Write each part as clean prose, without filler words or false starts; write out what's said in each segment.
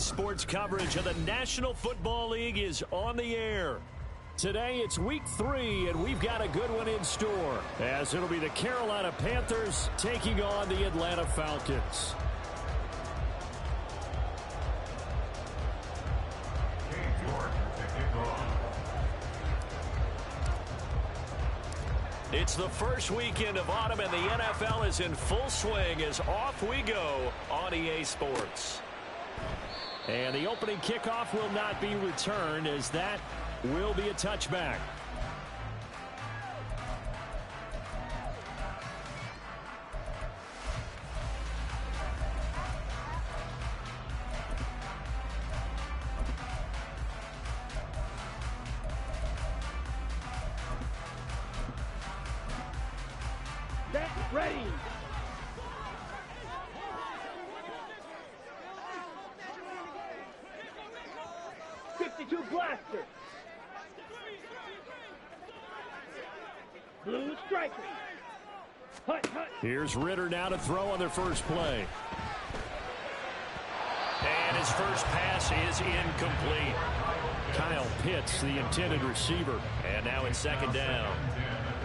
Sports coverage of the National Football League is on the air. Today it's week 3, and we've got a good one in store, as it'll be the Carolina Panthers taking on the Atlanta Falcons. It's the first weekend of autumn, and the NFL is in full swing as off we go on EA Sports. And the opening kickoff will not be returned, as that will be a touchback. Ready. '62 blaster. Blue striker. Hut, hut. Here's Ritter now to throw on their first play. And his first pass is incomplete. Kyle Pitts, the intended receiver. And now it's second down.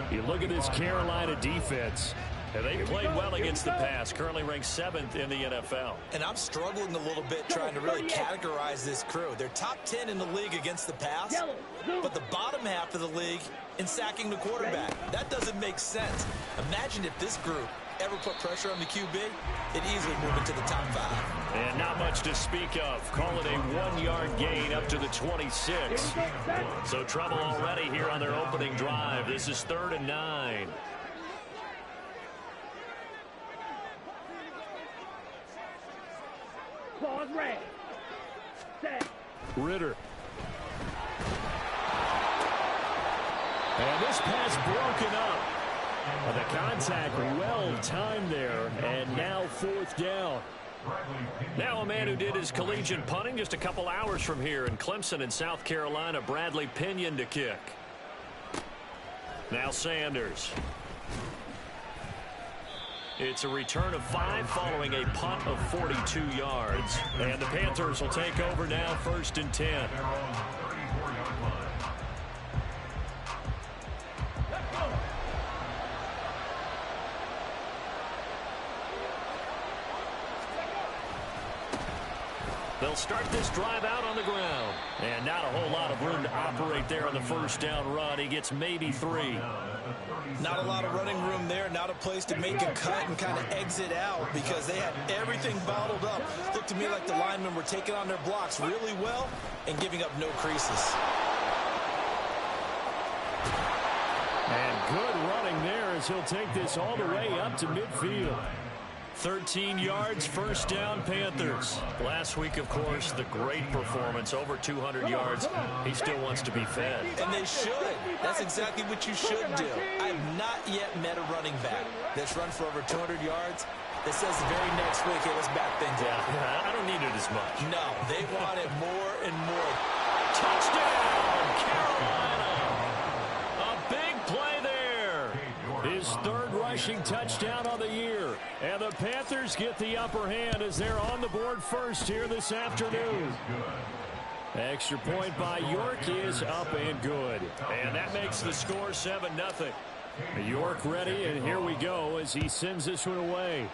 You look at this Carolina defense. And they played well against the pass, currently ranked 7th in the NFL. And I'm struggling a little bit trying to really categorize this crew. They're top 10 in the league against the pass, but the bottom half of the league in sacking the quarterback. That doesn't make sense. Imagine if this group ever put pressure on the QB, it easily move into the top 5. And not much to speak of. Call it a 1-yard gain up to the 26. So trouble already here on their opening drive. This is 3rd and 9. Pause, red. Set. Ritter. And this pass broken up. The contact well timed there, and now 4th down. Now a man who did his collegiate punting just a couple hours from here in Clemson in South Carolina, Bradley Pinion to kick. Now Sanders. It's a return of 5 following a punt of 42 yards. And the Panthers will take over now, 1st and 10. They'll start this drive out on the ground. And not a whole lot of room to operate there on the first down run. He gets maybe 3. Not a lot of running room there, not a place to make a cut and kind of exit out because they had everything bottled up. Looked to me like the linemen were taking on their blocks really well and giving up no creases. And good running there as he'll take this all the way up to midfield. 13 yards, 1st down, Panthers. Last week, of course, the great performance, over 200 yards. He still wants to be fed. And they should. That's exactly what you should do. I have not yet met a running back that's run for over 200 yards that says the very next week, hey, let's back things up. Yeah, I don't need it as much. No, they want it more and more. Touchdown, Carolina! A big play there. His 3rd rushing touchdown on the year. And the Panthers get the upper hand as they're on the board first here this afternoon. Extra point by York is up and good. And that makes the score 7-0. York ready, and here we go as he sends this one away.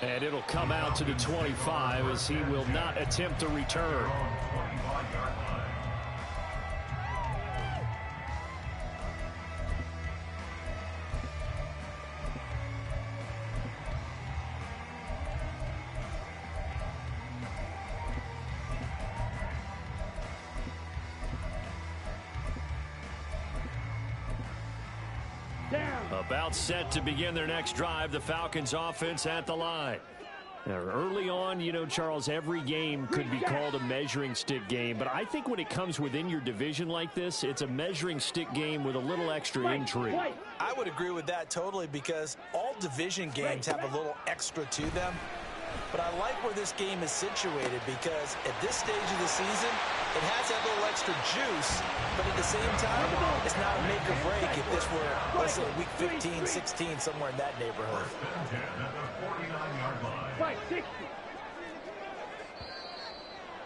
And it'll come out to the 25 as he will not attempt to return. About set to begin their next drive, the Falcons offense at the line. Now, early on, you know, Charles, every game could be called a measuring stick game, but I think when it comes within your division like this, it's a measuring stick game with a little extra intrigue. I would agree with that totally because all division games have a little extra to them. But I like where this game is situated because at this stage of the season, It has that little extra juice, but at the same time, it's not a make or break if this were, let's say, week 15, 16, somewhere in that neighborhood. Right, 60.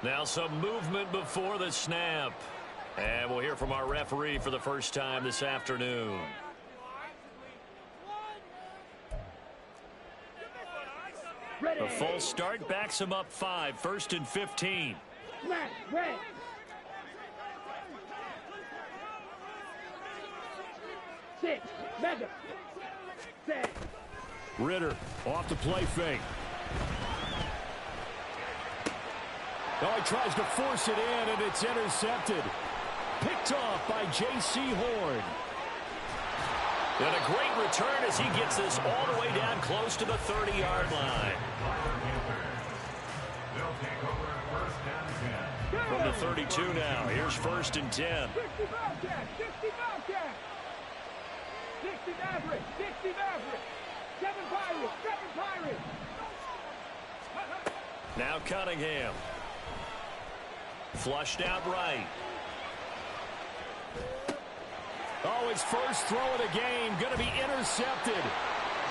Now some movement before the snap. And we'll hear from our referee for the first time this afternoon. A full start backs him up 5, 1st and 15. Smash, red. Six, mega. Set. Ritter off the play fake. Oh, he tries to force it in, and it's intercepted. Picked off by J.C. Horn. And a great return as he gets this all the way down close to the 30-yard line. From the 32 now, here's 1st and 10. 60 Bobcat, 60 Bobcat. 60 Maverick, 60 Maverick. 7 Pirates, 7 Pirates. Now Cunningham. Flushed out right. Oh, his first throw of the game going to be intercepted.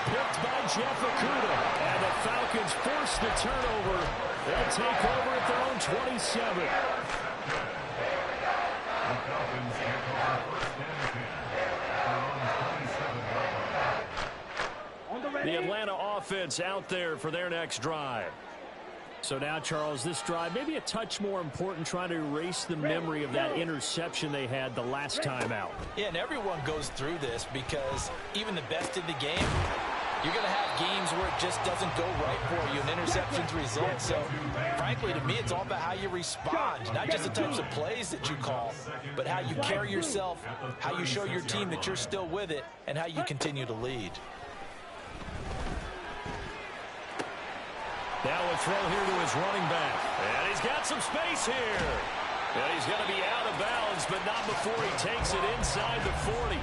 Picked by Jeff Okudah. And the Falcons force the turnover. They'll take over at their own 27. The Atlanta offense out there for their next drive. So now, Charles, this drive maybe a touch more important, trying to erase the memory of that interception they had the last time out. Yeah, and everyone goes through this because even the best in the game, you're going to have games where it just doesn't go right for you, and interceptions result. So, frankly, to me, it's all about how you respond, not just the types of plays that you call, but how you carry yourself, how you show your team that you're still with it, and how you continue to lead. Now a throw here to his running back. And he's got some space here. And he's going to be out of bounds, but not before he takes it inside the 40.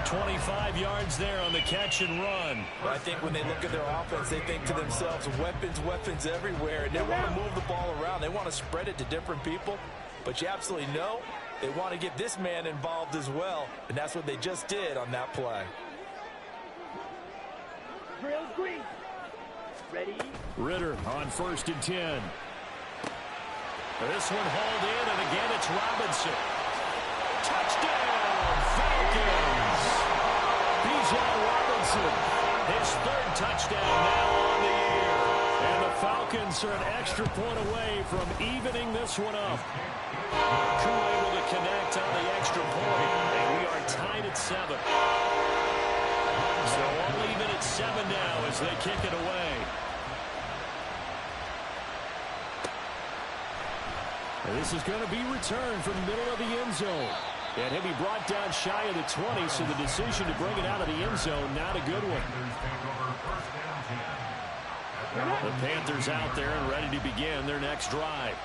25 yards there on the catch and run. But I think when they look at their offense, they think to themselves, weapons, weapons everywhere. And they want to move the ball around. They want to spread it to different people. But you absolutely know they want to get this man involved as well. And that's what they just did on that play. Drill green. Ready? Ritter on 1st and 10. This one hauled in, and again it's Robinson. Touchdown, Falcons! Bijan Robinson, his 3rd touchdown now on the year. And the Falcons are an extra point away from evening this one up. Crew able to connect on the extra point, and we are tied at 7. So all even at 7 now as they kick it away. And this is going to be returned from the middle of the end zone. And he'll be brought down shy of the 20, so the decision to bring it out of the end zone, not a good one. The Panthers out there and ready to begin their next drive.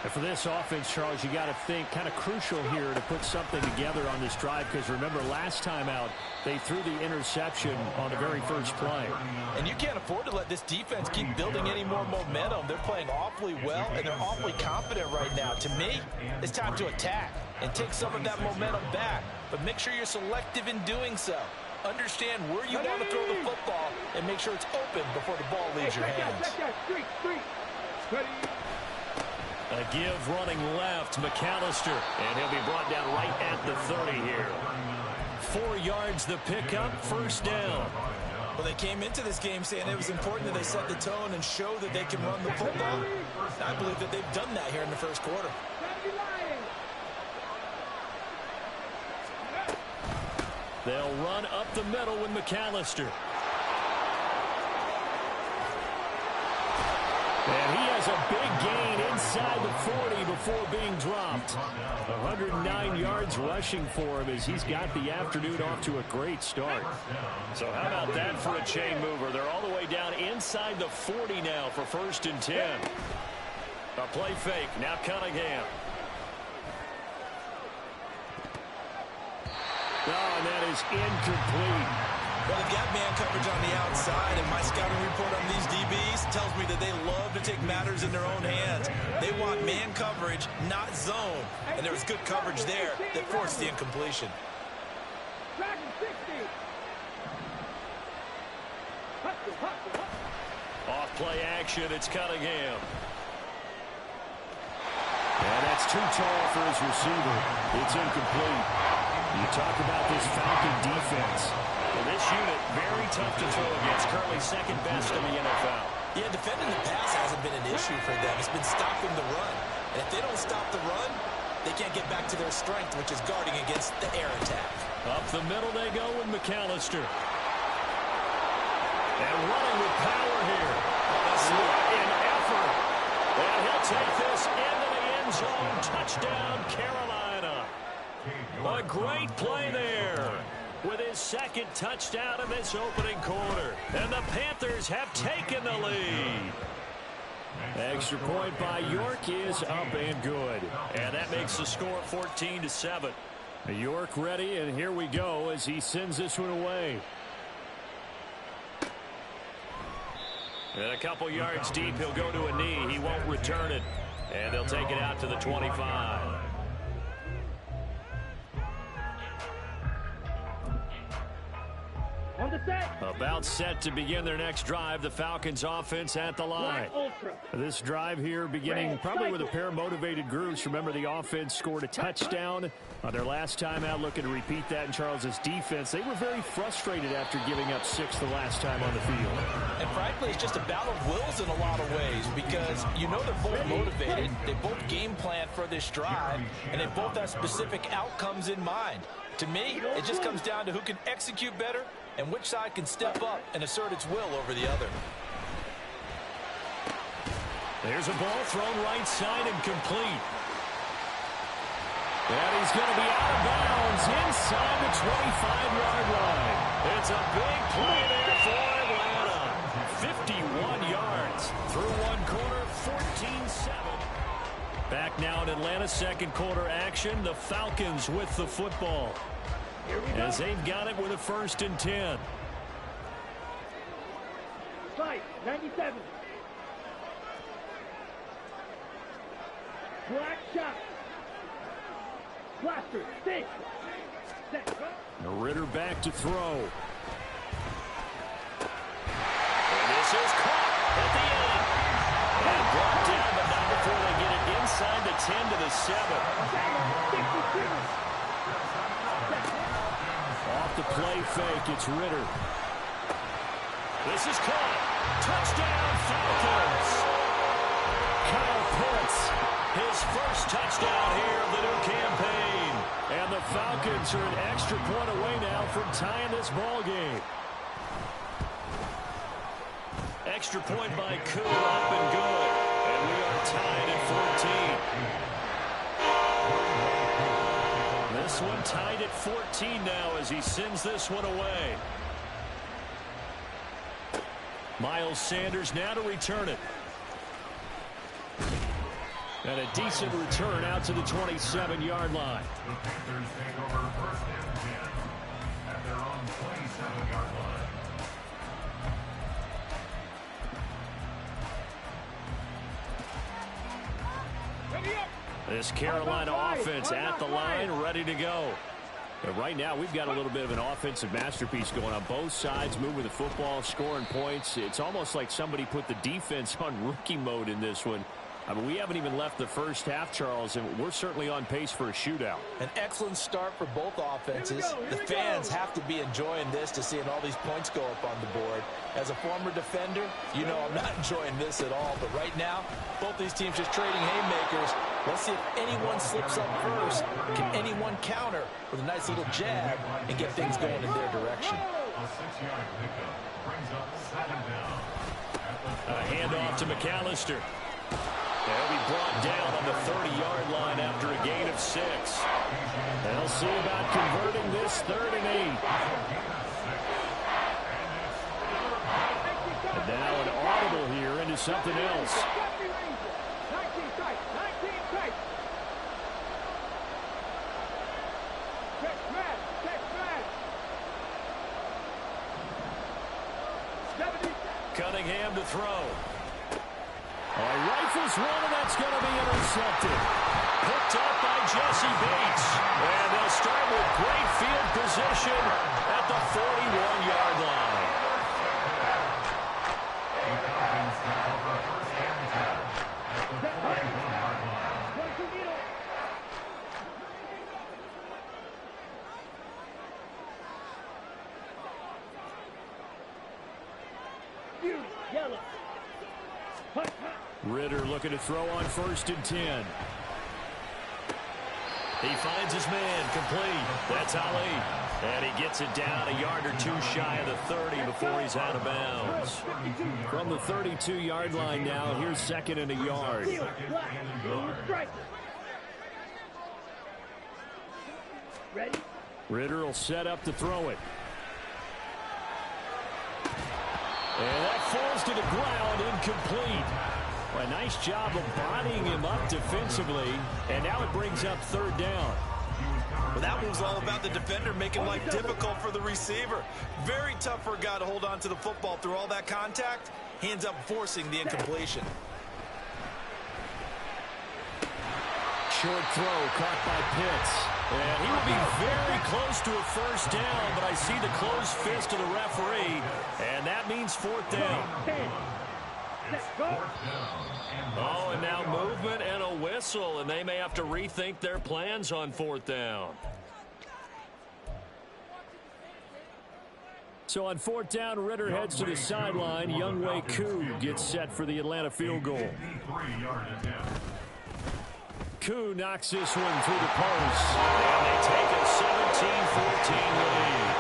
And for this offense, Charles, you got to think kind of crucial here to put something together on this drive, because remember last time out they threw the interception on the very first play. And you can't afford to let this defense keep building any more momentum. They're playing awfully well, and they're awfully confident right now. To me, it's time to attack and take some of that momentum back, but make sure you're selective in doing so. Understand where you want to throw the football and make sure it's open before the ball leaves your hands. A give running left, McAllister, and he'll be brought down right at the 30 here. 4 yards the pickup, 1st down. Well, they came into this game saying it was important that they set the tone and show that they can run the football. I believe that they've done that here in the 1st quarter. They'll run up the middle with McAllister. And he has a big gain inside the 40 before being dropped. 109 yards rushing for him as he's got the afternoon off to a great start. So how about that for a chain mover? They're all the way down inside the 40 now for 1st and 10. A play fake. Now Cunningham. Oh, and that is incomplete. Well, they've got man coverage on the outside, and my scouting report on these DBs tells me that they love to take matters in their own hands. They want man coverage, not zone. And there was good coverage there that forced the incompletion. Off play action, it's Cunningham. And that's too tall for his receiver. It's incomplete. You talk about this Falcon defense. Well, this unit, very tough to throw against. Currently second best in the NFL. Yeah, defending the pass hasn't been an issue for them. It's been stopping the run. And if they don't stop the run, they can't get back to their strength, which is guarding against the air attack. Up the middle they go with McAllister. And running with power here. What an effort. And he'll take this into the end zone. Touchdown, Carolina. A great play there with his second touchdown in this opening quarter. And the Panthers have taken the lead. Extra point by York is up and good. And that makes the score 14-7. York ready, and here we go as he sends this one away. And a couple yards deep, he'll go to a knee. He won't return it. And they'll take it out to the 25. On the set. About set to begin their next drive. The Falcons offense at the line. This drive here beginning probably with a pair of motivated groups. Remember, the offense scored a touchdown on their last time out, looking to repeat that in Charles's defense. They were very frustrated after giving up 6 the last time on the field. And frankly, it's just a battle of wills in a lot of ways because you know they're both motivated. They both game plan for this drive, and they both have specific outcomes in mind. To me, it just comes down to who can execute better and which side can step up and assert its will over the other. There's a ball thrown right side and complete. And he's going to be out of bounds inside the 25-yard line. It's a big play there for Atlanta. 51 yards through one quarter, 14-7. Back now in Atlanta, second quarter action. The Falcons with the football as they've got it with a 1st and 10. Slide, 97. Black shot. Blaster, stick. Ritter back to throw. And this is caught at the end. And brought down, but not before they get it inside the 10 to the 7. Off the play fake, it's Ritter. This is caught. Touchdown, Falcons. Kyle Pitts, his first touchdown here of the new campaign. And the Falcons are an extra point away now from tying this ball game. Extra point by Koo, up and good. And we are tied at 14. This one tied at 14 now as he sends this one away. Miles Sanders now to return it. And a decent return out to the 27-yard line. The Panthers take over 1st and 10 at their own 27-yard line. This Carolina offense at the line, ready to go. But right now, we've got a little bit of an offensive masterpiece going on both sides, moving the football, scoring points. It's almost like somebody put the defense on rookie mode in this one. I mean, we haven't even left the first half, Charles, and we're certainly on pace for a shootout. An excellent start for both offenses. The fans have to be enjoying this to seeing all these points go up on the board. As a former defender, you know I'm not enjoying this at all. But right now, both these teams just trading haymakers. Let's see if anyone slips up first. Can anyone counter with a nice little jab and get things going in their direction? A 6-yard pickup brings up 7 down. A handoff to McAllister. They'll be brought down on the 30-yard line after a gain of 6. They'll see about converting this 3rd and 8. And now an audible here into something else. Cunningham to throw. Rifles one, and that's going to be intercepted. Picked up by Jesse Bates. And they'll start with great field position at the 41-yard line. Ritter looking to throw on 1st and 10. He finds his man complete. That's Ali. And he gets it down a yard or two shy of the 30 before he's out of bounds. From the 32-yard line now, here's 2nd and a yard. Ready? Ritter will set up to throw it. And that falls to the ground, incomplete. Well, a nice job of bodying him up defensively, and now it brings up 3rd down. Well, that one was all about the defender making life difficult for the receiver. Very tough for a guy to hold on to the football through all that contact. He ends up forcing the incompletion. Short throw caught by Pitts. And he will be very close to a 1st down, but I see the closed fist of the referee, and that means 4th down. Oh, and now movement and a whistle, and they may have to rethink their plans on 4th down. So on 4th down, Ritter heads to the sideline. Younghoe Koo gets set for the Atlanta field goal. Koo knocks this one through the post, and they take a 17-14 lead.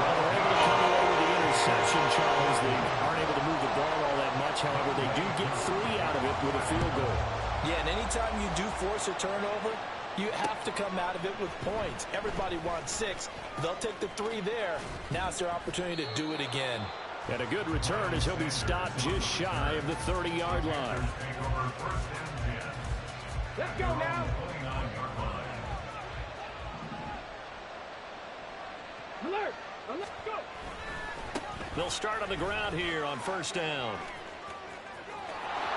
Well, they're able to come away with the interception, Charles. They aren't able to move the ball all that much. However, they do get 3 out of it with a field goal. Yeah, and anytime you do force a turnover, you have to come out of it with points. Everybody wants 6. They'll take the 3 there. Now it's their opportunity to do it again. And a good return as he'll be stopped just shy of the 30-yard line. Let's go now. Alert! Let's go. They'll start on the ground here on 1st down.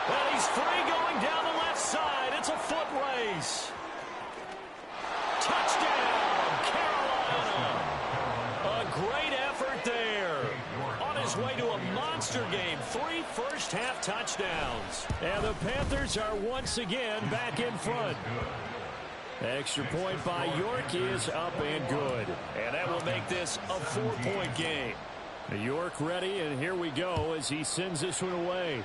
And he's free going down the left side. It's a foot race. Touchdown, Carolina. A great effort there. On his way to a monster game. 3 first-half touchdowns. And the Panthers are once again back in front. Extra point by York is up and good. And that will make this a 4-point game. York ready, and here we go as he sends this one away.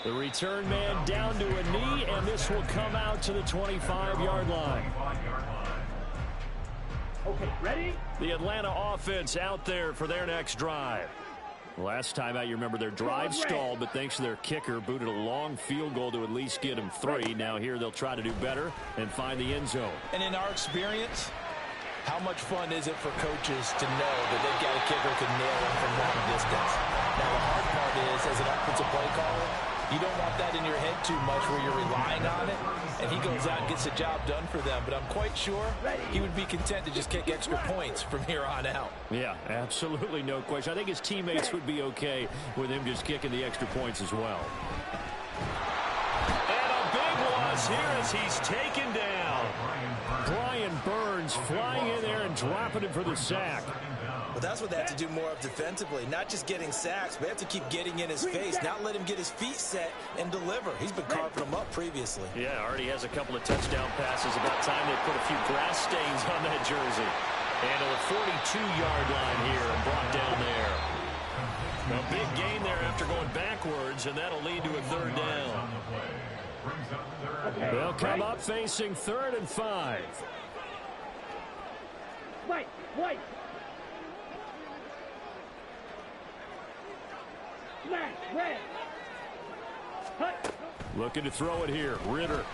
The return man down to a knee, and this will come out to the 25-yard line. Okay, ready? The Atlanta offense out there for their next drive. Last time out, you remember their drive stalled, but thanks to their kicker, booted a long field goal to at least get them 3. Now here they'll try to do better and find the end zone. And in our experience, how much fun is it for coaches to know that they've got a kicker who can nail them from long distance? Now, the hard part is, as an offensive play caller, you don't want that in your head too much where you're relying on it, and he goes out and gets the job done for them. But I'm quite sure he would be content to just kick extra points from here on out. Yeah, absolutely no question. I think his teammates would be okay with him just kicking the extra points as well. And a big loss here as he's taken down. Brian Burns flying in there and dropping him for the sack. But that's what they have to do more of defensively, not just getting sacks, but they have to keep getting in his face, not let him get his feet set and deliver. He's been carving them up previously. Yeah, already has a couple of touchdown passes. About time they put a few grass stains on that jersey. And to the 42-yard line here and brought down there. A big gain there after going backwards, and that'll lead to a 3rd down. They'll come up facing 3rd and 5. White. Red. Looking to throw it here. Ritter.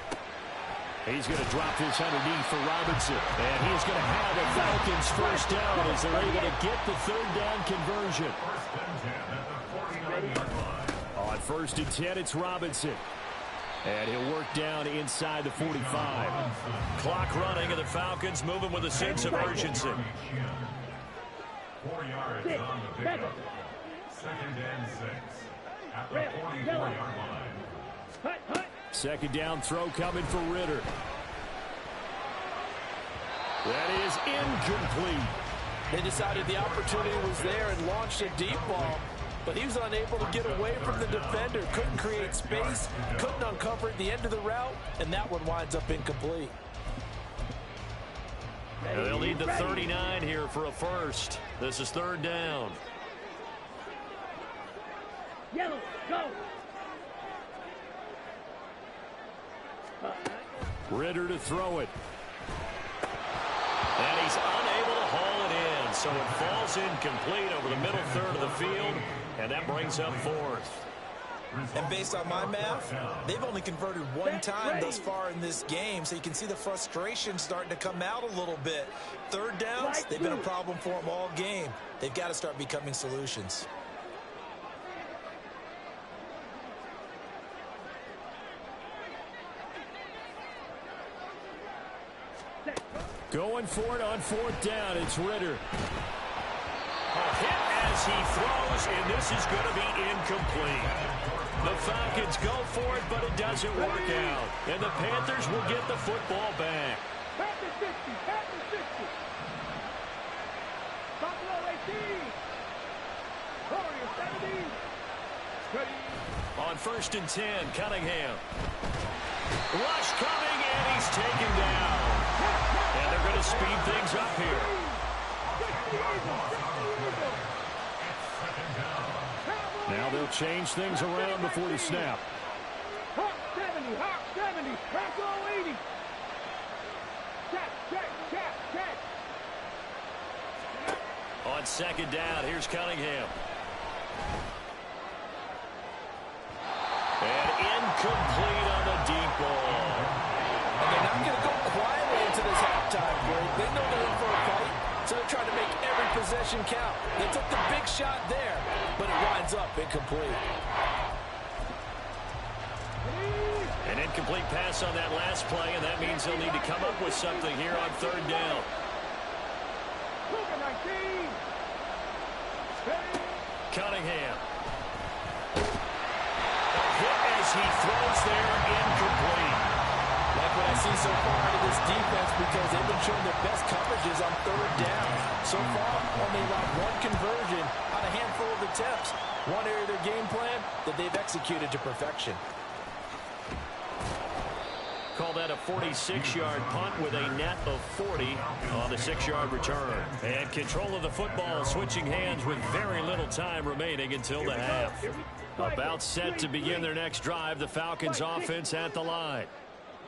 He's going to drop this underneath for Robinson. And he's going to have the Falcons 1st down as they're able to get the 3rd down conversion. On 1st and 10, it's Robinson. And he'll work down inside the 45. Clock running, and the Falcons moving with a sense of urgency. 4 yards on the pickup. 2nd and 6 at the 44-yard line. Second down throw coming for Ritter. That is incomplete. They decided the opportunity was there and launched a deep ball, but he was unable to get away from the defender. Couldn't create space, couldn't uncover at the end of the route, and that one winds up incomplete. They'll need the 39 here for a first. This is 3rd down. Yellow, go. Ritter to throw it. And he's unable to haul it in, so it falls incomplete over the middle third of the field, and that brings up 4th. And based on my math, they've only converted 1 time thus far in this game, so you can see the frustration starting to come out a little bit. 3rd downs, they've been a problem for them all game. They've got to start becoming solutions. Going for it on 4th down, it's Ritter. A hit as he throws, and this is going to be incomplete. The Falcons go for it, but it doesn't work out. And the Panthers will get the football back. Panthers 60, Panthers 60. Buffalo 18. Warriors 17. Ready. On 1st and 10, Cunningham. Rush coming, and he's taken down. And they're going to speed things up here. Now they'll change things around before the snap. Hawk 70, Hawk 70, Hawk 80. Check, check, check, check. On 2nd down, here's Cunningham. And incomplete on the deep ball. And they're not going to go quietly into this halftime break. They know they're in for a fight, so they're trying to make every possession count. They took the big shot there, but it winds up incomplete. An incomplete pass on that last play, and that means they'll need to come up with something here on 3rd down. Cunningham. A hit as he throws there, incomplete. Like what I see so far out of this defense, because they've been showing their best coverages on 3rd down. So far, only allowed 1 conversion on a handful of attempts. One area of their game plan that they've executed to perfection. Call that a 46-yard punt with a net of 40 on the 6-yard return. And control of the football switching hands with very little time remaining until the half. About set to begin their next drive, the Falcons offense at the line.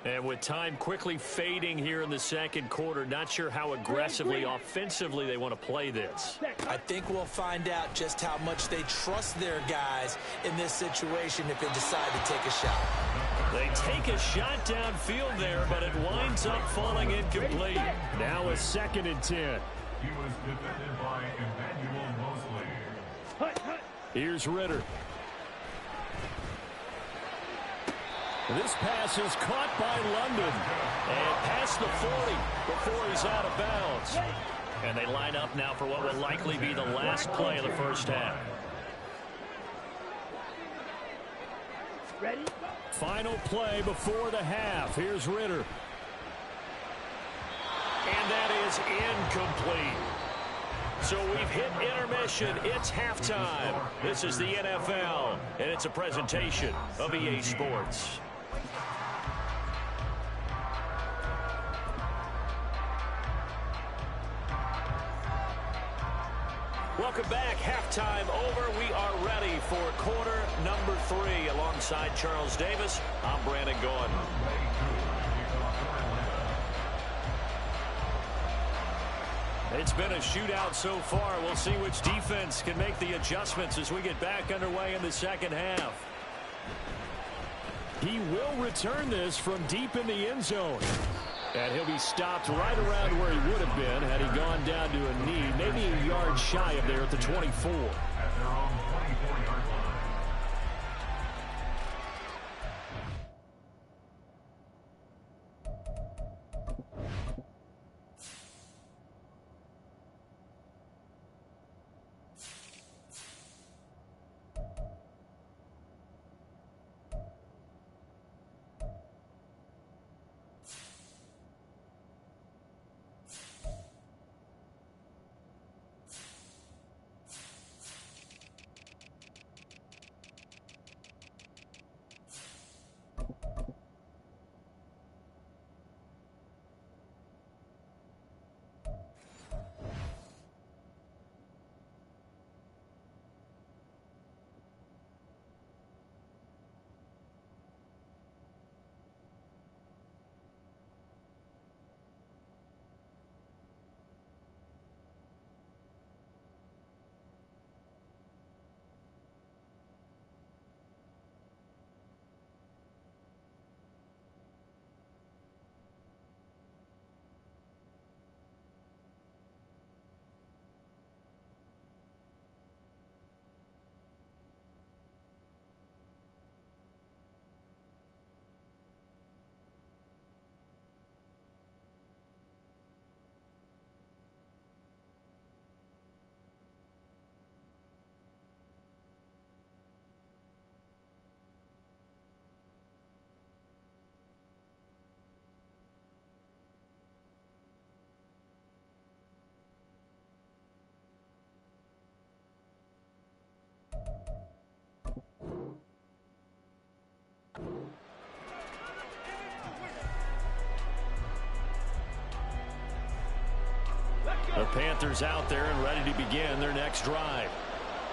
And with time quickly fading here in the 2nd quarter, not sure how aggressively, offensively they want to play this. I think we'll find out just how much they trust their guys in this situation if they decide to take a shot. They take a shot downfield there, but it winds up falling incomplete. Now a 2nd and 10. He was defended by Emmanuel Mosley. Here's Ritter. This pass is caught by London. And past the 40 before he's out of bounds. And they line up now for what will likely be the last play of the first half. Ready? Final play before the half. Here's Ritter. And that is incomplete. So we've hit intermission. It's halftime. This is the NFL, and it's a presentation of EA Sports. Welcome back. Halftime over. We are ready for quarter number 3. Alongside Charles Davis, I'm Brandon Gordon. It's been a shootout so far. We'll see which defense can make the adjustments as we get back underway in the second half. He will return this from deep in the end zone. And he'll be stopped right around where he would have been had he gone down to a knee, maybe a yard shy of there at the 24. At their own 24-yard line. Panthers out there and ready to begin their next drive.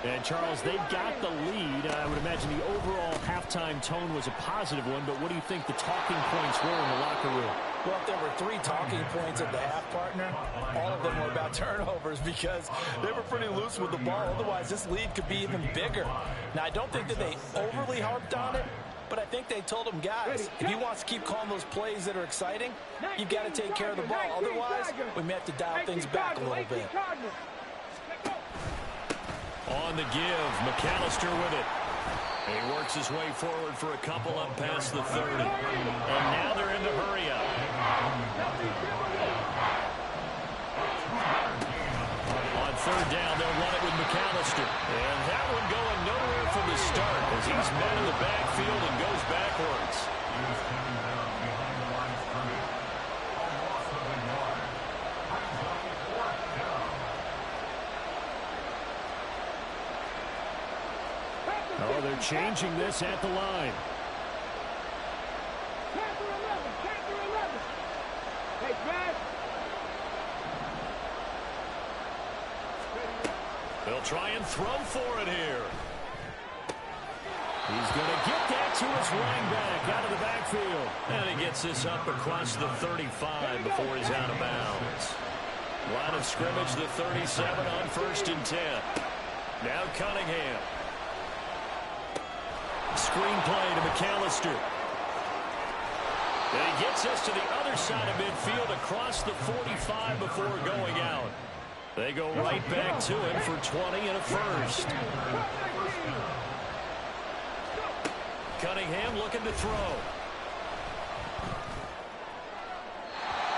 And, Charles, they've got the lead. I would imagine the overall halftime tone was a positive one, but what do you think the talking points were in the locker room? Well, if there were 3 talking points at the half, partner, all of them were about turnovers because they were pretty loose with the ball. Otherwise, this lead could be even bigger. Now, I don't think that they overly harped on it, but I think they told them, guys, if he wants to keep calling those plays that are exciting, you've got to take care of the ball. Otherwise, we may have to dial things back a little bit. On the give, McAllister with it. He works his way forward for a couple up past the 30. And now they're in the hurry up. On third down, they'll run it with McAllister. And that one going nowhere from the start as he's met in the backfield and goes backwards. Oh, they're changing this at the line. Panther 11. Hey, Brad. They'll try and throw for it here. He's going to get that to his running back out of the backfield. And he gets this up across the 35 before he's out of bounds. Line of scrimmage, the 37 on 1st and 10. Now Cunningham. Screen play to McAllister. And he gets us to the other side of midfield across the 45 before going out. They go right back to him for 20 and a first. Cunningham looking to throw.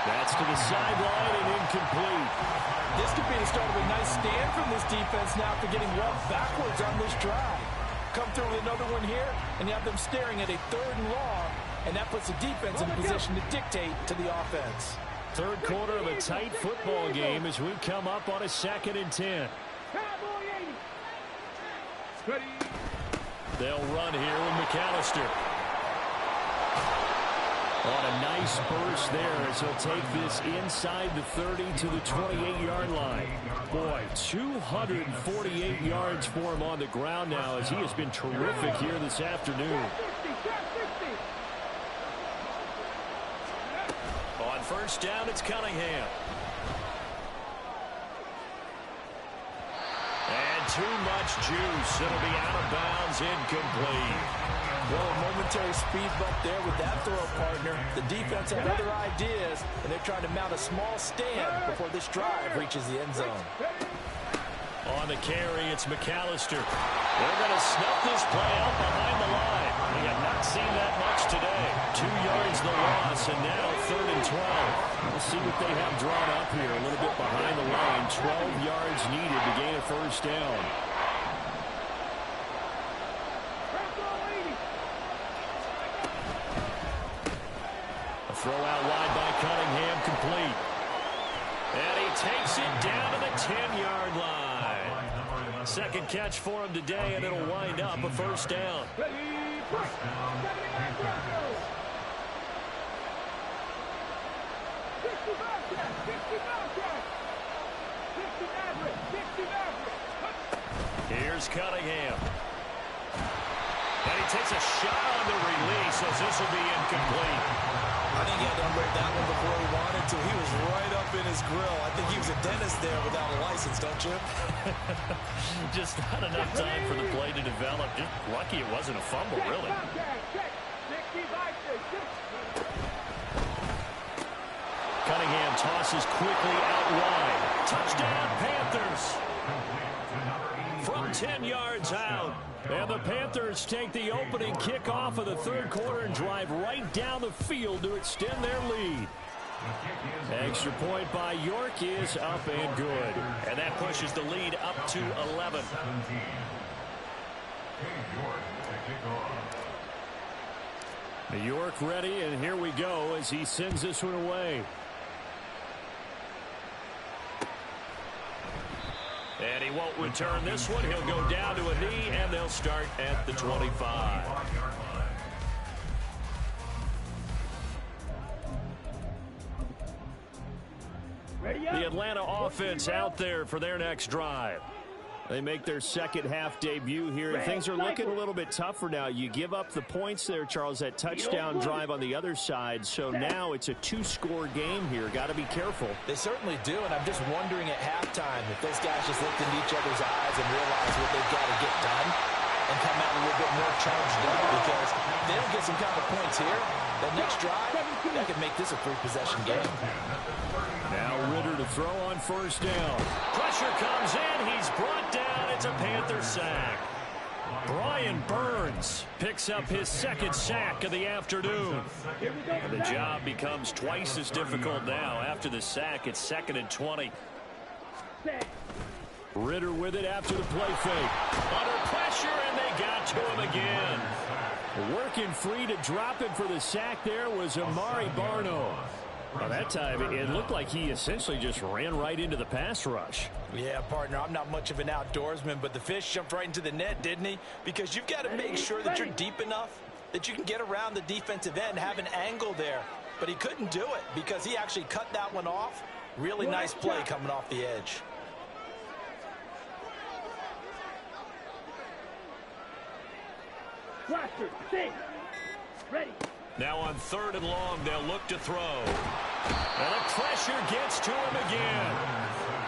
That's to the sideline and incomplete. This could be the start of a nice stand from this defense now after getting walked backwards on this drive. Come through with another one here, and you have them staring at a 3rd and long, and that puts the defense in a position to dictate to the offense. Third quarter of a tight football game as we come up on a 2nd and 10. They'll run here with McAllister. On a nice burst there as he'll take this inside the 30 to the 28-yard line. Boy, 248 yards for him on the ground now as he has been terrific here this afternoon. On first down, it's Cunningham. And too much juice. It'll be out of bounds, incomplete. Well, a momentary speed bump there with that throw, partner. The defense had other ideas, and they're trying to mount a small stand before this drive reaches the end zone. On the carry, it's McAllister. They're going to snuff this play out behind the line. We have not seen that much today. 2 yards the loss, and now 3rd and 12. We'll see what they have drawn up here. A little bit behind the line. 12 yards needed to gain a first down. A throw out wide by Cunningham, complete. And he takes it down to the 10-yard line. Second catch for him today, and it'll wind up a first down. Here's Cunningham. And he takes a shot on the release as this will be incomplete. I think he had to unload that one before he wanted to. He was right up in his grill. I think he was a dentist there without a license, don't you? Just not enough time for the play to develop. Just lucky it wasn't a fumble, really. Cunningham tosses quickly out wide. Touchdown, Panthers. From 10 yards out. And the Panthers take the opening kickoff of the third quarter and drive right down the field to extend their lead. Extra point by York is up and good. And that pushes the lead up to 11. New York ready, and here we go as he sends this one away. And he won't return this one. He'll go down to a knee, and they'll start at the 25. The Atlanta offense out there for their next drive. They make their second half debut here, and things are looking a little bit tougher now. You give up the points there, Charles, that touchdown drive on the other side, so now it's a two-score game here. Got to be careful. They certainly do, and I'm just wondering at halftime if those guys just looked into each other's eyes and realized what they've got to get done and come out a little bit more charged up, because if they don't get some kind of points here, the next drive, that could make this a three-possession game. Now Ritter to throw on first down. Pressure comes in. He's brought down. It's a Panther sack. Brian Burns picks up his second sack of the afternoon. And the job becomes twice as difficult now. After the sack, it's 2nd and 20. Ritter with it after the play fake. Under pressure, and they got to him again. Working free to drop him for the sack there was Amari Barno. Well, that time, it looked like he essentially just ran right into the pass rush. Yeah, partner, I'm not much of an outdoorsman, but the fish jumped right into the net, didn't he? Because you've got to make sure that you're deep enough that you can get around the defensive end, have an angle there. But he couldn't do it because he actually cut that one off. Really nice play coming off the edge. Blaster, six, ready. Now on 3rd and long, they'll look to throw. And the pressure gets to him again.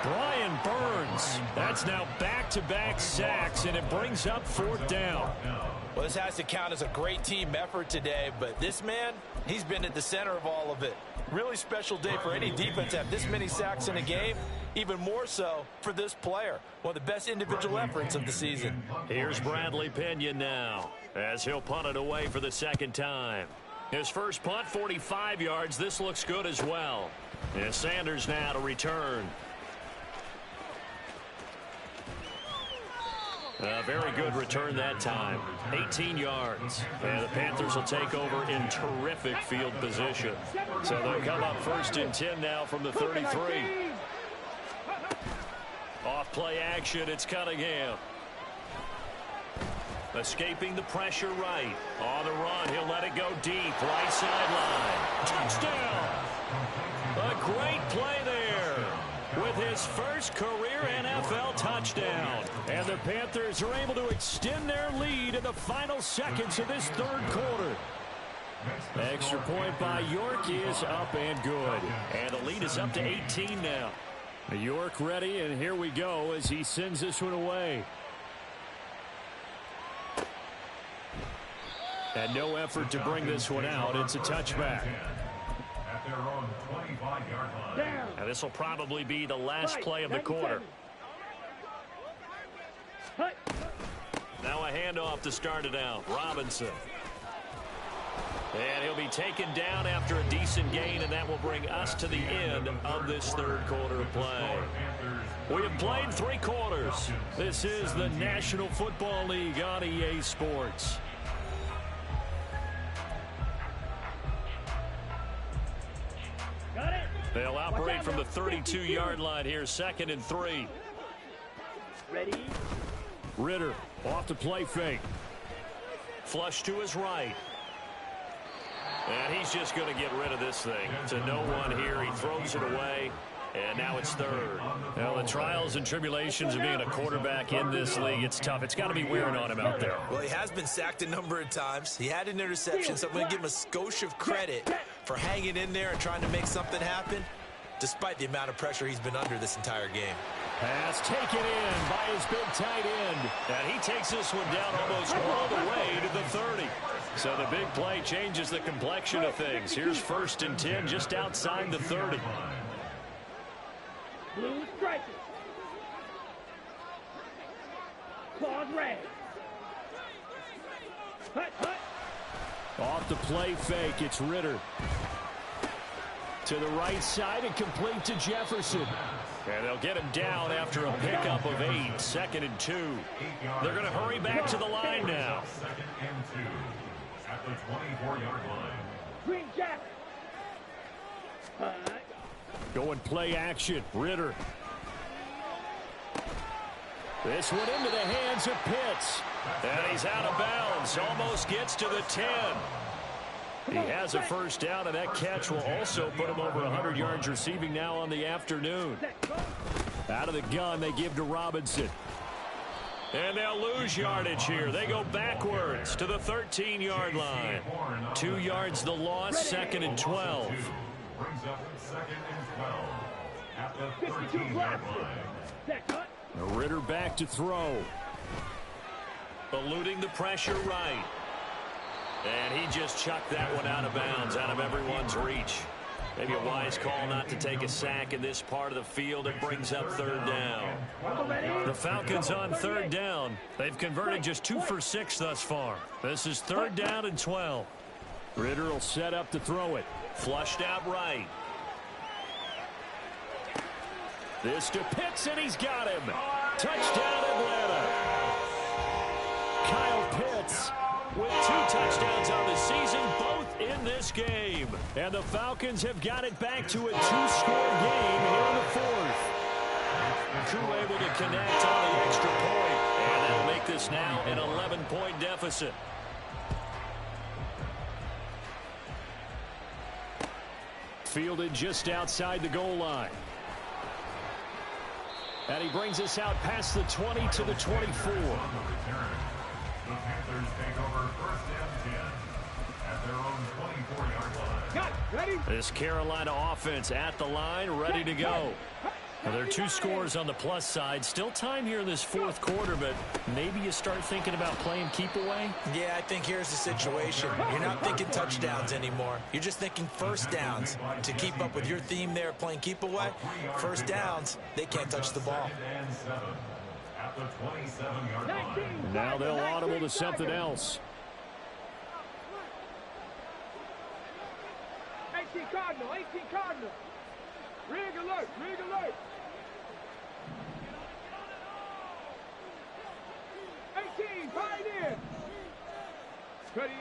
Brian Burns. That's now back-to-back sacks, and it brings up 4th down. Well, this has to count as a great team effort today, but this man, he's been at the center of all of it. Really special day for any defense to have this many sacks in a game, even more so for this player. One of the best individual efforts of the season. Here's Bradley Pinion now, as he'll punt it away for the second time. His first punt, 45 yards. This looks good as well. And Sanders now to return. A very good return that time. 18 yards. And the Panthers will take over in terrific field position. So they'll come up 1st and 10 now from the 33. Off play action, it's Cunningham. Escaping the pressure right. On the run, he'll let it go deep. Right sideline. Touchdown! A great play there with his first career NFL touchdown. And the Panthers are able to extend their lead in the final seconds of this 3rd quarter. Extra point by York is up and good. And the lead is up to 18 now. York ready, and here we go as he sends this one away. And no effort to bring this one out. It's a touchback. At their own 25-yard line. And this will probably be the last play of the quarter. Now a handoff to start it out. Robinson. And he'll be taken down after a decent gain, and that will bring us to the end of this 3rd quarter of play. We have played 3 quarters. This is the National Football League on EA Sports. They'll operate from the 32-yard line here, 2nd and 3. Ready? Ritter off the play fake. Flush to his right. And he's just going to get rid of this thing to no one here. He throws it away, and now it's 3rd. Now, the trials and tribulations of being a quarterback in this league, it's tough. It's got to be wearing on him out there. Well, he has been sacked a number of times. He had an interception, so I'm going to give him a skosh of credit for hanging in there and trying to make something happen, despite the amount of pressure he's been under this entire game. Pass taken in by his big tight end. And he takes this one down almost all the way to the 30. So the big play changes the complexion of things. Here's 1st and 10 just outside the 30. Blue striker. Claws red. Hut, hut. Off the play fake, it's Ritter. To the right side and complete to Jefferson. And they'll get him down after a pickup of 8. 2nd and 2. They're going to hurry back to the line now. 2nd and 2 at the 24-yard line. Green Jack. Going play action. Ritter. This one into the hands of Pitts. And he's out of bounds. Almost gets to the 10. He has a first down, and that catch will also put him over 100 yards receiving now on the afternoon. Out of the gun, they give to Robinson. And they'll lose yardage here. They go backwards to the 13-yard line. 2 yards the loss, 2nd and 12. Brings up 2nd and 12 at the 13-yard line. Ritter back to throw. Eluding the pressure right. And he just chucked that one out of bounds, out of everyone's reach. Maybe a wise call not to take a sack in this part of the field. It brings up 3rd down. The Falcons on 3rd down. They've converted just 2 for 6 thus far. This is 3rd down and 12. Ritter will set up to throw it. Flushed out right. This to Pitts, and he's got him. Touchdown, Atlanta. Kyle Pitts with 2 touchdowns on the season, both in this game. And the Falcons have got it back to a 2-score game here in the 4th. Crew able to connect on the extra point, and that'll make this now an 11-point deficit. Fielded just outside the goal line. And he brings us out past the 20 to the 24. The Panthers take over 1st and 10 at their own 24-yard line. Got it. Ready? This Carolina offense at the line, ready to go. Now, there are 2 scores on the plus side. Still time here in this 4th quarter, but maybe you start thinking about playing keep away. Yeah, I think here's the situation. You're not thinking touchdowns anymore. You're just thinking first downs. To keep up with your theme there, playing keep away, first downs, they can't touch the ball. At the 27-yard line. Now they'll audible to something else. 18 Cardinal, 18 Cardinal. Rig alert, rig alert. 18, fight in. Ready.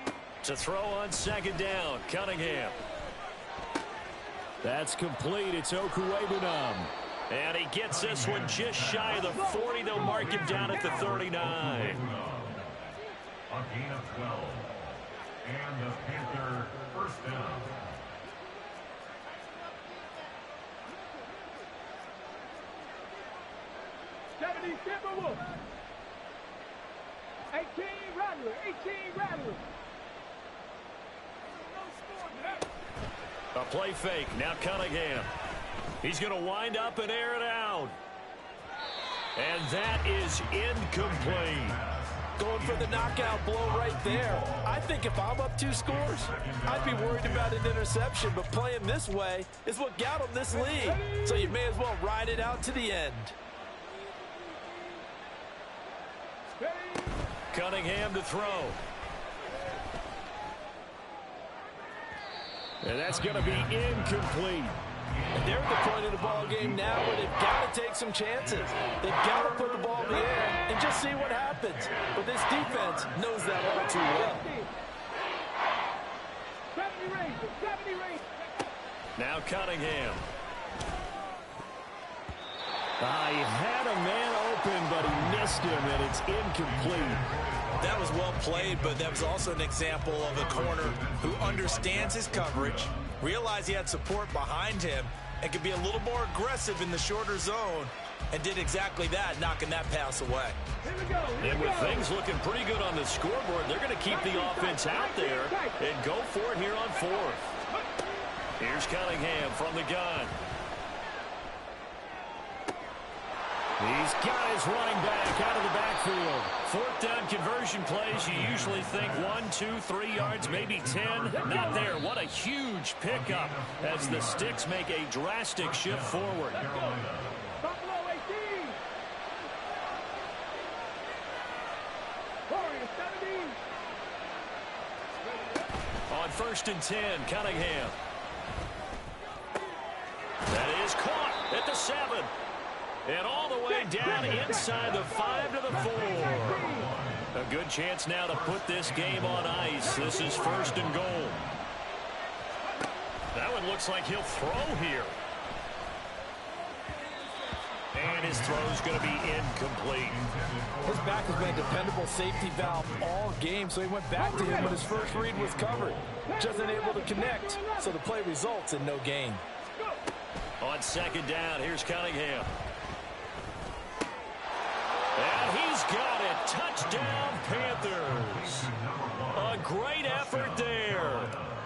To throw on 2nd down, Cunningham. That's complete. It's Okuwebunam. And he gets this one just shy of the 40. They'll mark him down at the 39. A gain of 12. And the Panther first down. Timberwolves. 18 Rattler, 18 Rattler. A play fake. Now Cunningham. He's going to wind up and air it out. And that is incomplete. Going for the knockout blow right there. I think if I'm up 2 scores, I'd be worried about an interception, but playing this way is what got him this lead. So you may as well ride it out to the end. Cunningham to throw. And that's going to be incomplete. And they're at the point of the ball game now where they've got to take some chances. They've got to put the ball in the air and just see what happens. But this defense knows that all too well. 70 Rangers, 70 Rangers. Now Cunningham. He had a man open, but he missed him, and it's incomplete. That was well played, but that was also an example of a corner who understands his coverage, realized he had support behind him, and could be a little more aggressive in the shorter zone, and did exactly that, knocking that pass away. And with things looking pretty good on the scoreboard, they're going to keep the offense out there and go for it here on 4th. Here's Cunningham from the gun. He's got his running back out of the backfield. 4th down conversion plays, you usually think 1, 2, 3 yards, maybe 10. Not there. What a huge pickup as the Sticks make a drastic shift forward. Buffalo 18. Warriors 17. On 1st and 10, Cunningham. That is caught at the 7. And all the way down inside the 5 to the 4. A good chance now to put this game on ice. This is 1st and goal. That one looks like he'll throw here. And and his throw's going to be incomplete. His back has been a dependable safety valve all game, so he went back to him when his first read was covered. Just unable to connect, so the play results in no gain. On second down, here's Cunningham. And he's got it. Touchdown, Panthers. A great effort there.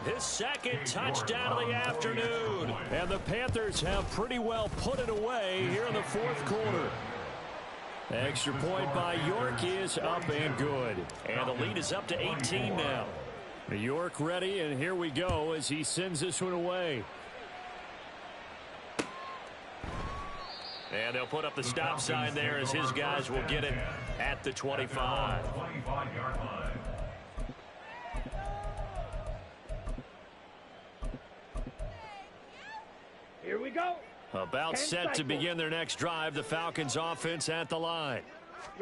His second touchdown of the afternoon. And the Panthers have pretty well put it away here in the fourth quarter. Extra point by York is up and good. And the lead is up to 18 now. York ready, and here we go as he sends this one away. And they'll put up the stop sign there as his guys will get it at the 25. Here we go. About set to begin their next drive, the Falcons offense at the line.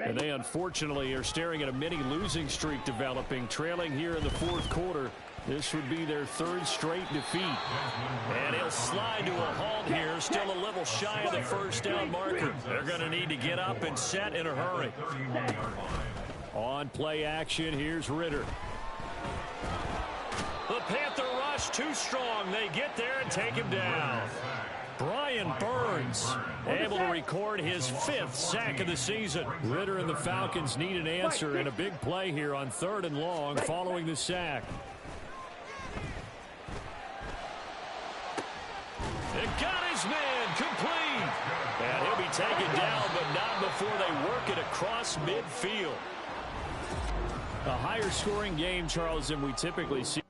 And they unfortunately are staring at a mini losing streak developing, trailing here in the fourth quarter. This would be their third straight defeat. And he'll slide to a halt here, still a little shy of the first down marker. They're going to need to get up and set in a hurry. On play action, here's Ritter. The Panther rush too strong. They get there and take him down. Brian Burns able to record his 5th sack of the season. Ritter and the Falcons need an answer and a big play here on 3rd and long following the sack. It got his man complete. And he'll be taken down, but not before they work it across midfield. A higher scoring game, Charles, than we typically see.